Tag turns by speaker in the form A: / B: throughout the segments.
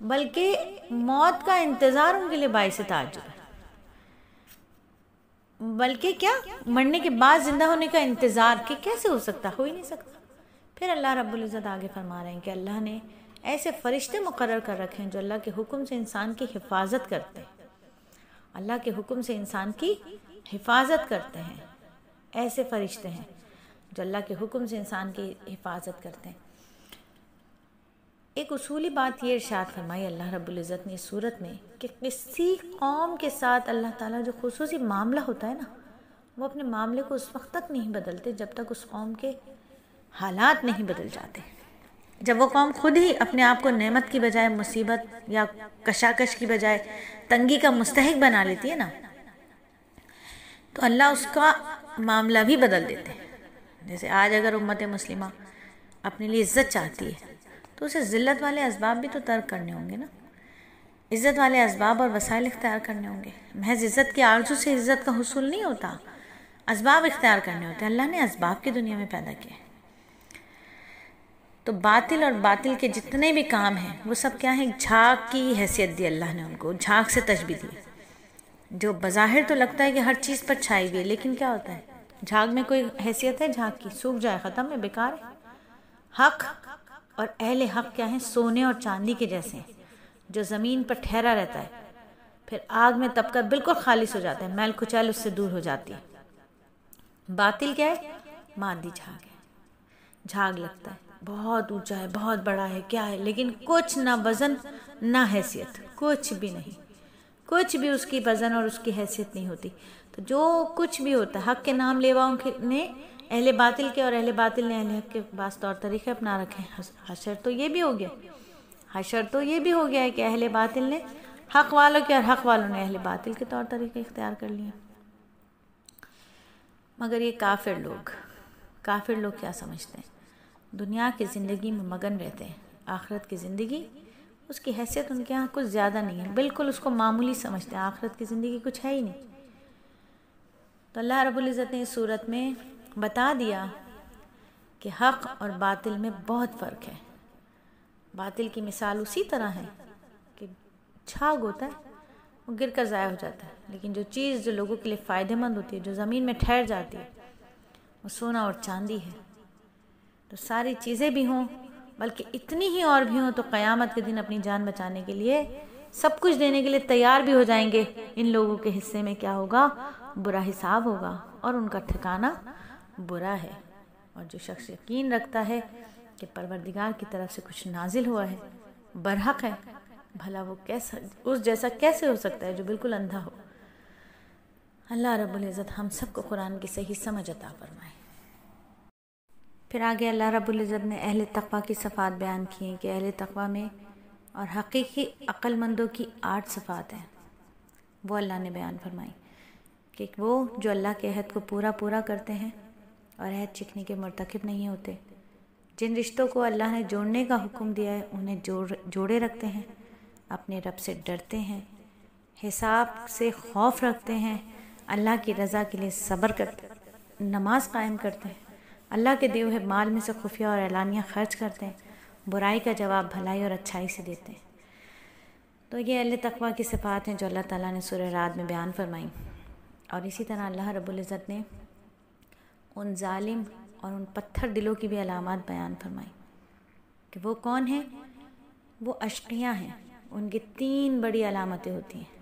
A: بلکہ موت کا انتظار ان کے لیے باعث تعجب ہے، بلکہ کیا مرنے کے بعد زندہ ہونے کا انتظار کہ کیسے ہو سکتا، ہو ہی نہیں سکتا۔ پھر اللہ رب العزت آگے فرما رہے ہیں کہ اللہ نے ایسے فرشتے مقرر کر رکھے ہیں جو اللہ کے حکم سے انسان کی حفاظت کرتے ہیں، اللہ کے حکم سے انسان کی حفاظت کرتے ہیں۔ ایسے فرشتے ہیں جو اللہ کے حکم سے انسان کی حفاظت کرتے ہیں۔ ایک اصولی بات یہ ارشاد فرمائی اللہ رب العزت نے اس صورت میں کہ کسی قوم کے ساتھ اللہ تعالیٰ جو خصوصی معاملہ ہوتا ہے نا، وہ اپنے معاملے کو اس وقت تک نہیں بدلتے جب تک اس قوم کے حالات نہیں بدل جاتے۔ جب وہ قوم خود ہی اپنے آپ کو نعمت کی بجائے مصیبت یا کشاکش کی بجائے تنگی کا مستحق بنا لیتی ہے نا، تو اللہ اس کا معاملہ بھی بدل دیتے ہیں۔ جیسے آج اگر امت مسلمہ اپنے لیے عزت چاہتی ہے تو اسے ذلت والے اسباب بھی تو ترک کرنے ہوں گے نا، عزت والے اسباب اور وسائل اختیار کرنے ہوں گے۔ محض عزت کی آرزو سے عزت کا حصول نہیں ہوتا، اسباب اختیار کرنے ہوتے ہیں۔ اللہ نے اسباب کی دنیا میں پیدا کیا ہے۔ تو باطل اور باطل کے جتنے بھی کام ہیں وہ سب کیا ہیں؟ جھاگ کی حیثیت دی اللہ نے ان کو، جھاگ سے تشبیہ دی، جو بظاہر تو لگتا ہے کہ ہر چیز پر چھائی ہوئی ہے، لیکن کیا ہوتا ہے؟ جھاگ میں کوئی حیثیت ہے جھاگ کی؟ سوکھ جائے، ختم ہے، بیکار ہے۔ حق اور اہل حق کیا ہیں؟ سونے اور چاندی کے جیسے ہیں، جو زمین پر ٹھہرا رہتا ہے، پھر آگ میں تپ کر بالکل خالص ہو جاتا ہے، میل کچیل اس سے دور ہو جاتی ہے۔ باطل کیا ہے؟ مادی جھاگ ہے، جھاگ لگتا ہے بہت اونچا ہے، بہت بڑا ہے، کیا ہے، لیکن کچھ نہ وزن نہ حیثیت، کچھ بھی نہیں، کچھ بھی اس کی وزن اور اس کی حیثیت نہیں ہوتی۔ تو جو کچھ بھی ہوتا ہے، حق کے نام لیواؤں نے اہل باطل کے اور اہل باطل نے اہل حق کے بعض طور طریقے اپنا رکھے ہیں۔ حشر تو یہ بھی ہو گیا، حشر تو یہ بھی ہو گیا ہے کہ اہل باطل نے حق والوں کے اور حق والوں نے اہل باطل کے طور طریقے اختیار کر لیے۔ مگر یہ کافر لوگ کیا سمجھتے ہیں؟ دنیا کی زندگی میں مگن رہتے ہیں، آخرت کی زندگی اس کی حیثیت ان کے ہاں کچھ زیادہ نہیں ہے، بالکل اس کو معمولی سمجھتے ہیں، آخرت کی زندگی کچھ ہے ہی نہیں۔ تو اللہ رب العزت نے اس صورت میں بتا دیا کہ حق اور باطل میں بہت فرق ہے۔ باطل کی مثال اسی طرح ہے کہ جھاگ ہوتا ہے، وہ گر کر ضائع ہو جاتا ہے، لیکن جو چیز جو لوگوں کے لیے فائدہ مند ہوتی ہے، جو زمین میں ٹھہر جاتی ہے، وہ سونا اور چاندی ہے۔ تو ساری چیزیں بھی ہوں، بلکہ اتنی ہی اور بھی ہوں، تو قیامت کے دن اپنی جان بچانے کے لیے سب کچھ دینے کے لیے تیار بھی ہو جائیں گے۔ ان لوگوں کے حصے میں کیا ہوگا؟ برا حساب ہوگا، اور ان کا ٹھکانہ برا ہے۔ اور جو شخص یقین رکھتا ہے کہ پروردگار کی طرف سے کچھ نازل ہوا ہے، برحق ہے، بھلا وہ کیسا اس جیسا کیسے ہو سکتا ہے جو بالکل اندھا ہو۔ اللہ رب العزت ہم سب کو قرآن کی صحیح سمجھ عطا فرمائے۔ پھر آگے اللہ رب العزت نے اہل تقویٰ کی صفات بیان کی ہیں کہ اہل تقویٰ میں اور حقیقی عقل مندوں کی 8 صفات ہیں، وہ اللہ نے بیان فرمائی کہ وہ جو اللہ کے عہد کو پورا کرتے ہیں اور عہد چکنے کے مرتکب نہیں ہوتے، جن رشتوں کو اللہ نے جوڑنے کا حکم دیا ہے انہیں جوڑے رکھتے ہیں، اپنے رب سے ڈرتے ہیں، حساب سے خوف رکھتے ہیں، اللہ کی رضا کے لیے صبر کرتے ہیں، نماز قائم کرتے ہیں، اللہ کے دیے ہوئے مال میں سے خفیہ اور اعلانیہ خرچ کرتے ہیں، برائی کا جواب بھلائی اور اچھائی سے دیتے ہیں۔ تو یہ اہل تقویٰ کی صفات ہیں جو اللہ تعالیٰ نے سورہ رعد میں بیان فرمائیں۔ اور اسی طرح اللہ رب العزت نے ان ظالم اور ان پتھر دلوں کی بھی علامات بیان فرمائیں کہ وہ کون ہیں؟ وہ اشقیاء ہیں۔ ان کی 3 بڑی علامتیں ہوتی ہیں۔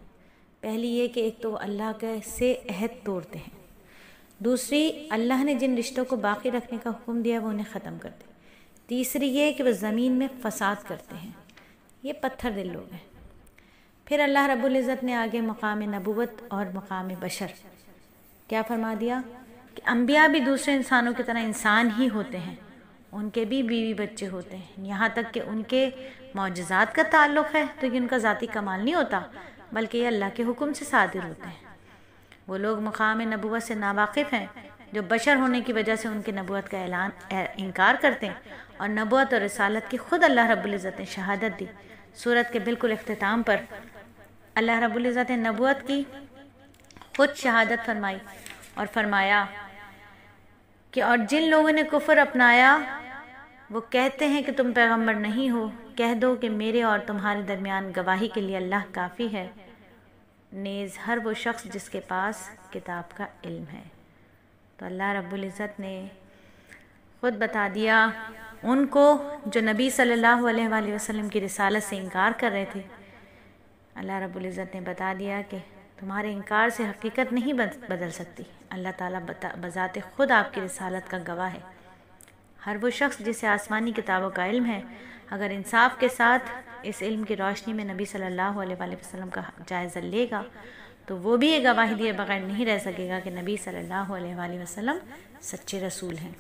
A: پہلی یہ کہ ایک تو اللہ کے سے عہد توڑتے ہیں، دوسری اللہ نے جن رشتوں کو باقی رکھنے کا حکم دیا ہے وہ انہیں ختم کرتے ہیں، تیسری یہ کہ وہ زمین میں فساد کرتے ہیں۔ یہ پتھر دل لوگ ہیں۔ پھر اللہ رب العزت نے آگے مقام نبوت اور مقام بشر کیا فرما دیا کہ انبیاء بھی دوسرے انسانوں کی طرح انسان ہی ہوتے ہیں، ان کے بھی بیوی بچے ہوتے ہیں، یہاں تک کہ ان کے معجزات کا تعلق ہے تو یہ ان کا ذاتی کمال نہیں ہوتا، بلکہ یہ اللہ کے حکم سے صادر ہوتے ہیں۔ وہ لوگ مقام نبوت سے ناواقف ہیں جو بشر ہونے کی وجہ سے ان کے نبوت کا انکار کرتے ہیں، اور نبوت اور رسالت کی خود اللہ رب العزت نے شہادت دی۔ سورت کے بالکل اختتام پر اللہ رب العزت نے نبوت کی خود شہادت فرمائی اور فرمایا کہ اور جن لوگوں نے کفر اپنایا وہ کہتے ہیں کہ تم پیغمبر نہیں ہو، کہہ دو کہ میرے اور تمہارے درمیان گواہی کے لیے اللہ کافی ہے، نیز ہر وہ شخص جس کے پاس کتاب کا علم ہے۔ تو اللہ رب العزت نے خود بتا دیا ان کو جو نبی صلی اللہ علیہ وآلہ وسلم کی رسالت سے انکار کر رہے تھے۔ اللہ رب العزت نے بتا دیا کہ تمہارے انکار سے حقیقت نہیں بدل سکتی، اللہ تعالیٰ بذات خود آپ کی رسالت کا گواہ ہے۔ ہر وہ شخص جسے آسمانی کتابوں کا علم ہے، اگر انصاف کے ساتھ اس علم کی روشنی میں نبی صلی اللہ علیہ وآلہ وسلم کا جائزہ لے گا تو وہ بھی یہ گواہی دیے بغیر نہیں رہ سکے گا کہ نبی صلی اللہ علیہ وآلہ وسلم سچے رسول ہیں۔